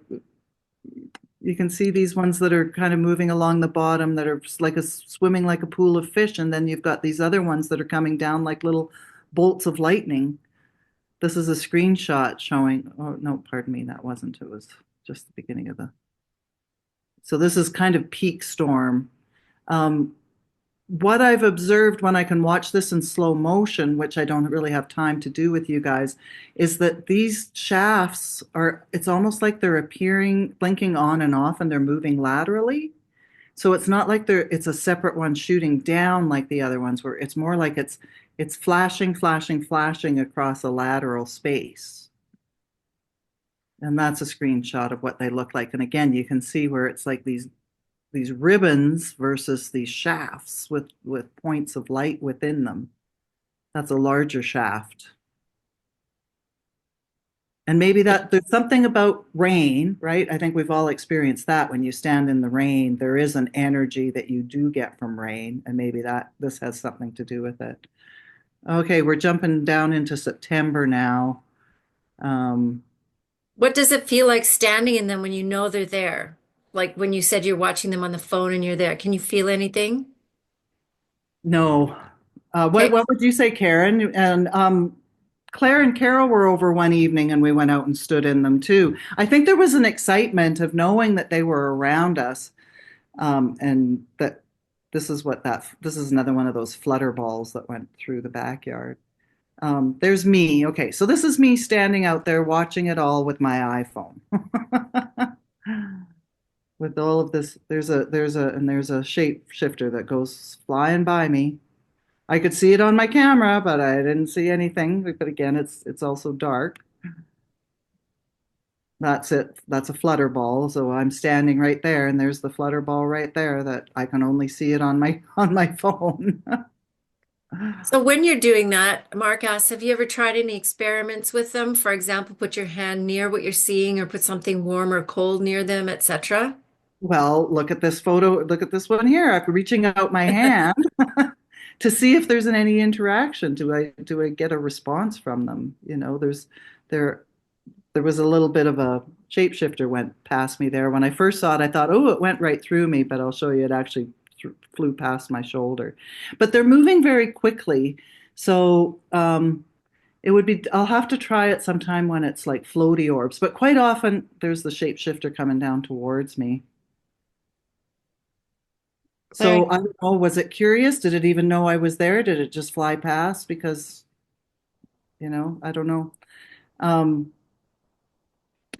you can see these ones that are kind of moving along the bottom that are like swimming like a pool of fish, and then you've got these other ones that are coming down like little bolts of lightning. This is a screenshot showing, oh no, pardon me, that wasn't, it was just the beginning of the, so this is kind of peak storm. Um, what I've observed when I can watch this in slow motion, which I don't really have time to do with you guys, is that these shafts are, it's almost like they're appearing, blinking on and off, and they're moving laterally. So it's not like it's a separate one shooting down like the other ones, where it's more like it's flashing, flashing, flashing across a lateral space. And that's a screenshot of what they look like. And again, you can see where it's like these ribbons versus these shafts with points of light within them. That's a larger shaft. And maybe that there's something about rain, right? I think we've all experienced that when you stand in the rain, there is an energy that you do get from rain, and maybe that this has something to do with it. Okay, we're jumping down into September now. Um, What does it feel like standing in them when you know they're there? Like when you said you're watching them on the phone and you're there. Can you feel anything? no, Okay. what would you say, Karen? And Claire and Carol were over one evening, and we went out and stood in them too. I think there was an excitement of knowing that they were around us, and that this is another one of those flutter balls that went through the backyard. There's me. Okay, so this is me standing out there watching it all with my iPhone. With all of this, there's a shape shifter that goes flying by me. I could see it on my camera, but I didn't see anything. But again, it's also dark. That's it. That's a flutter ball. So I'm standing right there, and there's the flutter ball right there that I can only see it on my on my phone. So when you're doing that, Mark asks, have you ever tried any experiments with them? For example, put your hand near what you're seeing or put something warm or cold near them, etc. Well, look at this photo. Look at this one here. I'm reaching out my hand to see if there's any interaction. Do I get a response from them? There there was a little bit of a shapeshifter went past me there. When I first saw it, I thought, oh, it went right through me, but I'll show you it actually flew past my shoulder. But they're moving very quickly. So I'll have to try it sometime when it's like floaty orbs. But quite often there's the shapeshifter coming down towards me. Claire, So I don't know, was it curious? Did it even know I was there? Did it just fly past? Because, I don't know. Um,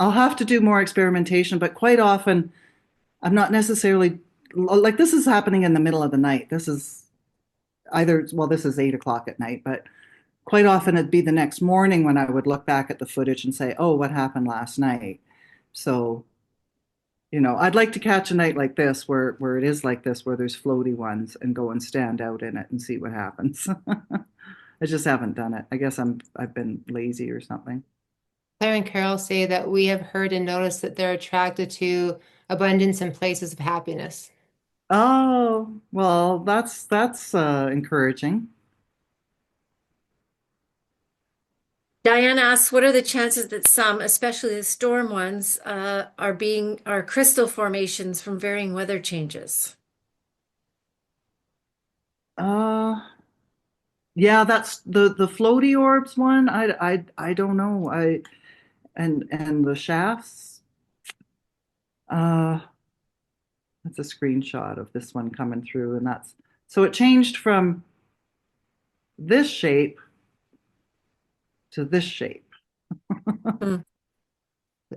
I'll have to do more experimentation, but quite often I'm not necessarily like this is happening in the middle of the night. This is well, this is 8 o'clock at night, but quite often it'd be the next morning when I would look back at the footage and say, oh, what happened last night? So, I'd like to catch a night like this where it is like this, where there's floaty ones, and go and stand out in it and see what happens. I just haven't done it. I guess I've been lazy or something. Claire and Carol say that we have heard and noticed that they're attracted to abundance and places of happiness. Oh, well, that's encouraging. Diane asks, what are the chances that some, especially the storm ones, are crystal formations from varying weather changes? Uh, yeah, that's the floaty orbs one. I don't know. And the shafts. Uh, that's a screenshot of this one coming through, and that's so it changed from this shape to this shape. Hmm.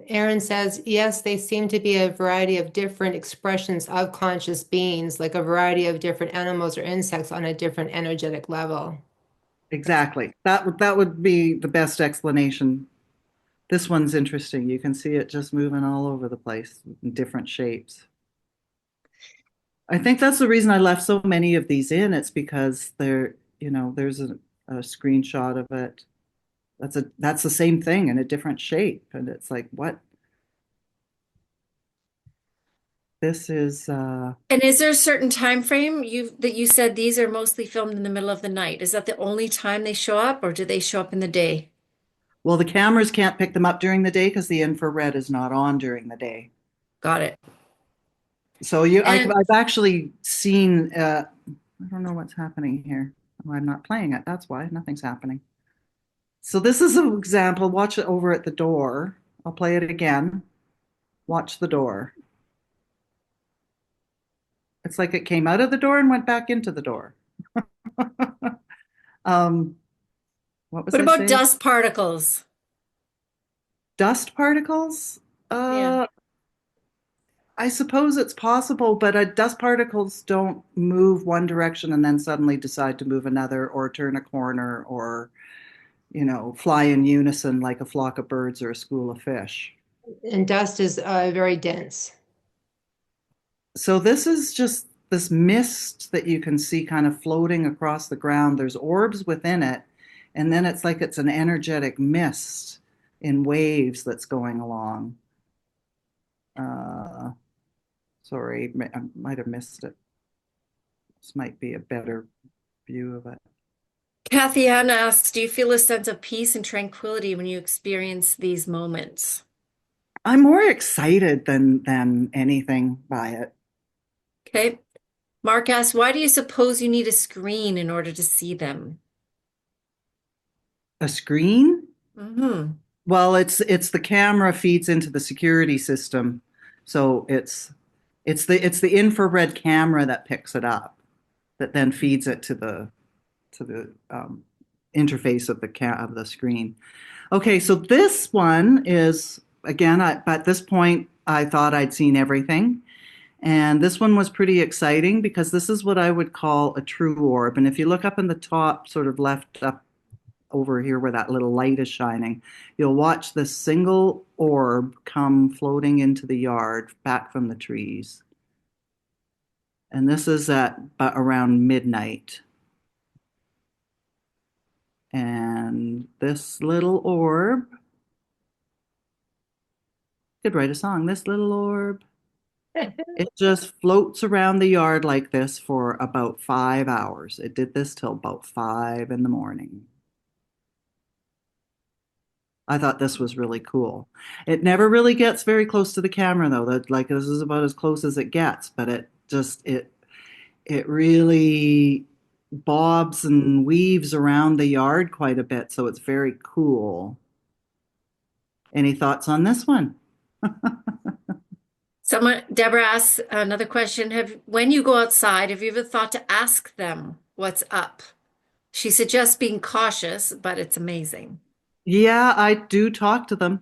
Aaron says, yes, they seem to be a variety of different expressions of conscious beings, like a variety of different animals or insects on a different energetic level. Exactly. That would be the best explanation. This one's interesting. You can see it just moving all over the place in different shapes. I think that's the reason I left so many of these in. It's because there's a screenshot of it. That's the same thing in a different shape. And it's like, what? This is And is there a certain time frame that you said these are mostly filmed in the middle of the night? Is that the only time they show up, or do they show up in the day? well, the cameras can't pick them up during the day because the infrared is not on during the day. Got it. So And I've actually seen. I don't know what's happening here. Oh, I'm not playing it. That's why nothing's happening. So this is an example. Watch it over at the door. I'll play it again. Watch the door. It's like it came out of the door and went back into the door. um, what was what I about saying? dust particles? Dust particles? Yeah, I suppose it's possible, but dust particles don't move one direction and then suddenly decide to move another or turn a corner or, fly in unison like a flock of birds or a school of fish. And dust is very dense. So this is just this mist that you can see kind of floating across the ground. There's orbs within it, and then it's like it's an energetic mist in waves that's going along. Uh, sorry, I might have missed it. This might be a better view of it. Kathy Ann asks, do you feel a sense of peace and tranquility when you experience these moments? I'm more excited than anything by it. Okay. Mark asks, why do you suppose you need a screen in order to see them? A screen? Hmm. Well, it's the camera feeds into the security system, so it's the infrared camera that picks it up, that then feeds it to the interface of the screen. Okay, so this one is again, at this point, I thought I'd seen everything. And this one was pretty exciting because this is what I would call a true orb. And if you look up in the top, sort of left up over here where that little light is shining, you'll watch this single orb come floating into the yard back from the trees. And this is at around midnight. And this little orb could write a song. This little orb, it just floats around the yard like this for about 5 hours. It did this till about 5 in the morning. I thought this was really cool. It never really gets very close to the camera though. That like this is about as close as it gets, but it really bobs and weaves around the yard quite a bit, so it's very cool. Any thoughts on this one? Deborah asks another question. When you go outside, have you ever thought to ask them what's up? She suggests being cautious, but it's amazing. Yeah, I do talk to them.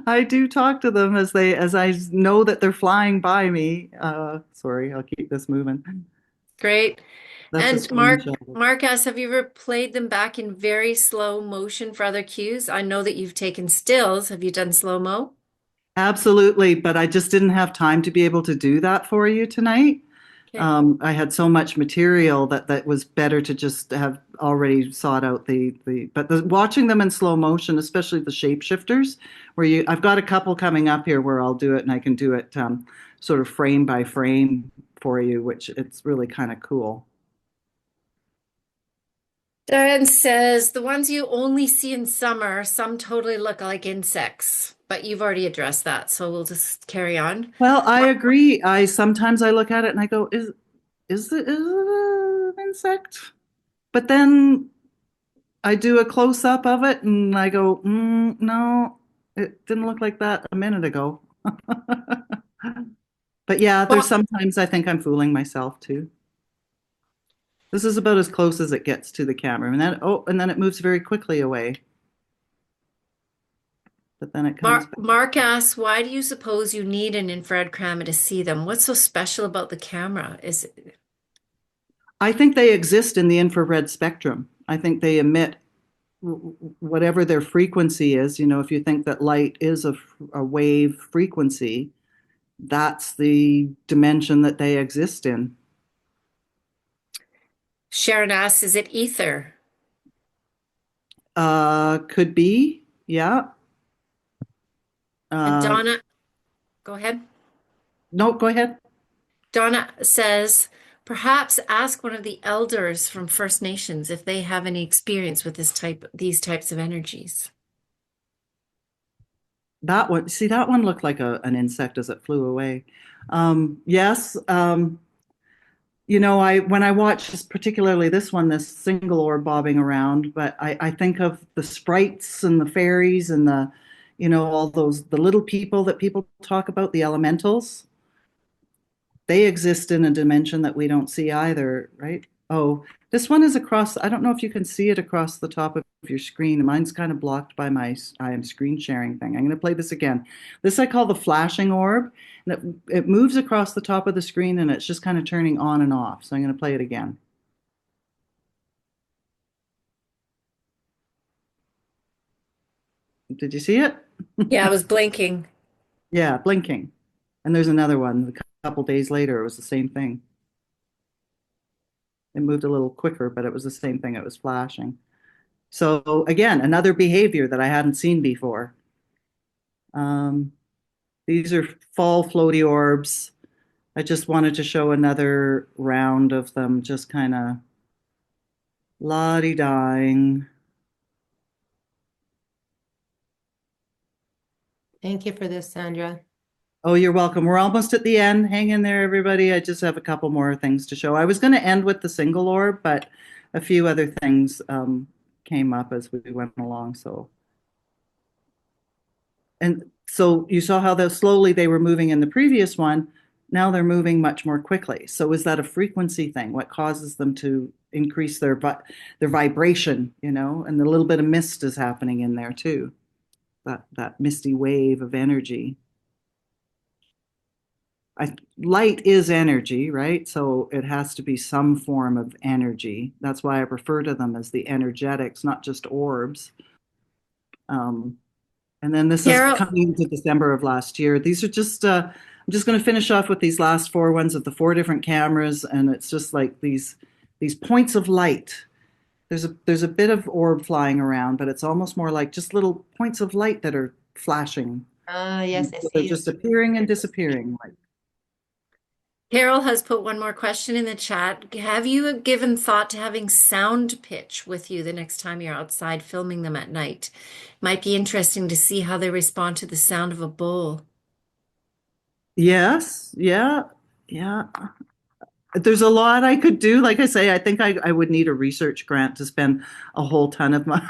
I do talk to them as I know that they're flying by me. Sorry, I'll keep this moving. Great. That's a And screenshot. Mark asks, have you ever played them back in very slow motion for other cues? I know that you've taken stills. Have you done slow-mo? Absolutely, but I just didn't have time to be able to do that for you tonight. Okay. I had so much material that was better to just have already sought out watching them in slow motion, especially the shapeshifters, I've got a couple coming up here where I'll do it and I can do it sort of frame by frame for you, which it's really kind of cool. Diane says the ones you only see in summer, some totally look like insects, but you've already addressed that, so we'll just carry on. Well, I agree. I sometimes I look at it and I go, is it an insect? But then I do a close up of it and I go, no, it didn't look like that a minute ago. But yeah, there's Well, sometimes I think I'm fooling myself too. This is about as close as it gets to the camera, and then it moves very quickly away. But then it comes back. Mark asks, why do you suppose you need an infrared camera to see them? What's so special about the camera? Is it, I think they exist in the infrared spectrum. I think they emit whatever their frequency is. You know, if you think that light is a wave frequency, that's the dimension that they exist in. Sharon asks, is it ether? Could be, yeah. And Uh, Donna, go ahead. no, go ahead. Donna says, perhaps ask one of the elders from First Nations if they have any experience with these types of energies. That one, see, that one looked like an insect as it flew away. Yes, you know, I when I watch particularly this one, this single orb bobbing around, but I think of the sprites and the fairies and you know, all those the little people that people talk about, the elementals. They exist in a dimension that we don't see either, right? Oh, this one is across. I don't know if you can see it across the top of your screen. Mine's kind of blocked by my I am screen sharing thing. I'm going to play this again. This I call the flashing orb, and it moves across the top of the screen, and it's just kind of turning on and off. So I'm going to play it again. Did you see it? Yeah, I was blinking. Yeah, blinking. And there's another one. A couple days later, it was the same thing. It moved a little quicker, but it was the same thing. It was flashing. So again, another behavior that I hadn't seen before. Um, these are fall floaty orbs. I just wanted to show another round of them, just kind of la-di-dying. Thank you for this, Sandra. Oh, you're welcome. We're almost at the end. Hang in there, everybody. I just have a couple more things to show. I was going to end with the single orb, but a few other things came up as we went along. And so you saw how slowly they were moving in the previous one. Now they're moving much more quickly. So is that a frequency thing? What causes them to increase their vibration, you know? And a little bit of mist is happening in there too. That misty wave of energy. Light is energy, right? So it has to be some form of energy. That's why I refer to them as the energetics, not just orbs. Um, and then this is Carol, coming into December of last year. These are just, I'm just going to finish off with these last four ones of the four different cameras. And it's just like these points of light. There's a bit of orb flying around, but it's almost more like just little points of light that are flashing. Ah, yes, I So they're see. just appearing and disappearing. Like, Carol has put one more question in the chat. Have you given thought to having sound pitch with you the next time you're outside filming them at night? Might be interesting to see how they respond to the sound of a bowl. yes, yeah, yeah. There's a lot I could do. Like I say, I think I would need a research grant to spend a whole ton of my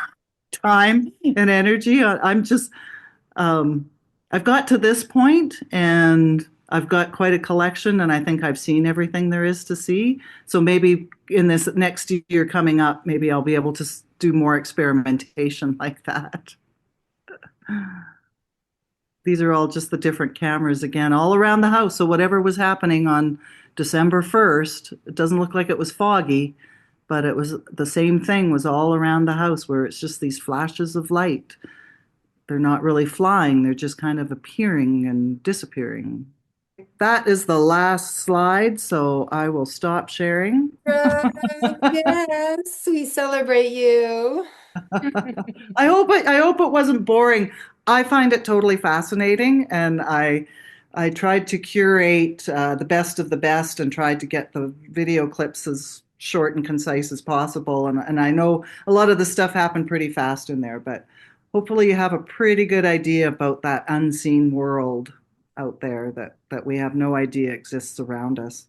time and energy. I'm just, um, I've got to this point and I've got quite a collection and I think I've seen everything there is to see. So maybe in this next year coming up, maybe I'll be able to do more experimentation like that. These are all just the different cameras again, all around the house. So whatever was happening on December 1st, it doesn't look like it was foggy, but it was the same thing was all around the house where it's just these flashes of light. They're not really flying, they're just kind of appearing and disappearing. That is the last slide, so I will stop sharing. Yes, we celebrate you. I hope it wasn't boring. I find it totally fascinating, and I tried to curate the best of the best and tried to get the video clips as short and concise as possible. And I know a lot of the stuff happened pretty fast in there, but hopefully you have a pretty good idea about that unseen world out there that we have no idea exists around us.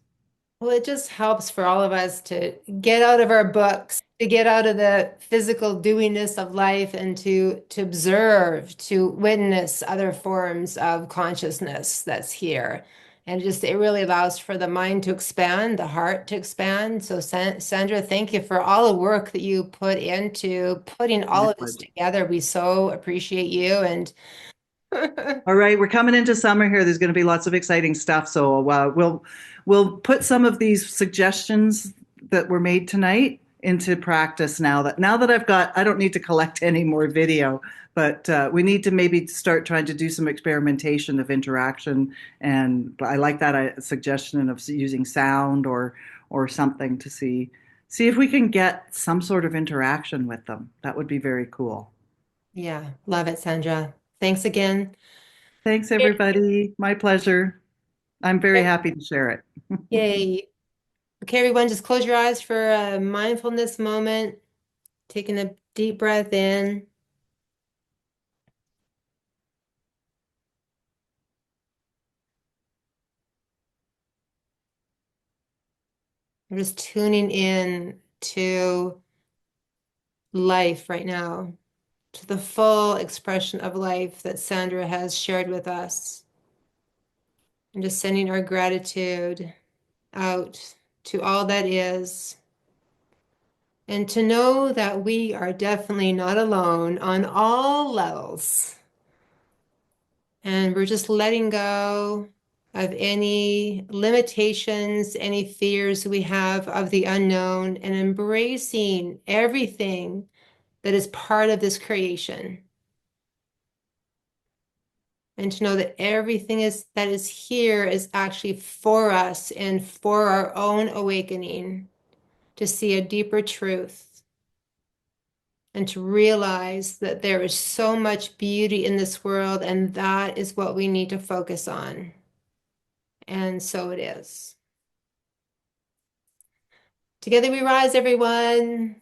Well, it just helps for all of us to get out of our books, to get out of the physical doingness of life and to observe, to witness other forms of consciousness that's here. And it really allows for the mind to expand, the heart to expand. So Sandra, thank you for all the work that you put into putting My all of this pleasure. together. We so appreciate you and All right, we're coming into summer here. There's going to be lots of exciting stuff. So we'll put some of these suggestions that were made tonight into practice now that I don't need to collect any more video, but we need to maybe start trying to do some experimentation of interaction. And I like that suggestion of using sound or something to see if we can get some sort of interaction with them. That would be very cool. yeah, love it, Sandra. Thanks again. Thanks, everybody. My pleasure. I'm very happy to share it. Yay. Okay, everyone, just close your eyes for a mindfulness moment, taking a deep breath in. We're just tuning in to life right now, to the full expression of life that Sandra has shared with us. And just sending our gratitude out to all that is. And to know that we are definitely not alone on all levels. And we're just letting go of any limitations, any fears we have of the unknown, and embracing everything that is part of this creation. And to know that everything that is here is actually for us and for our own awakening, to see a deeper truth and to realize that there is so much beauty in this world, and that is what we need to focus on. And so it is. Together we rise, everyone.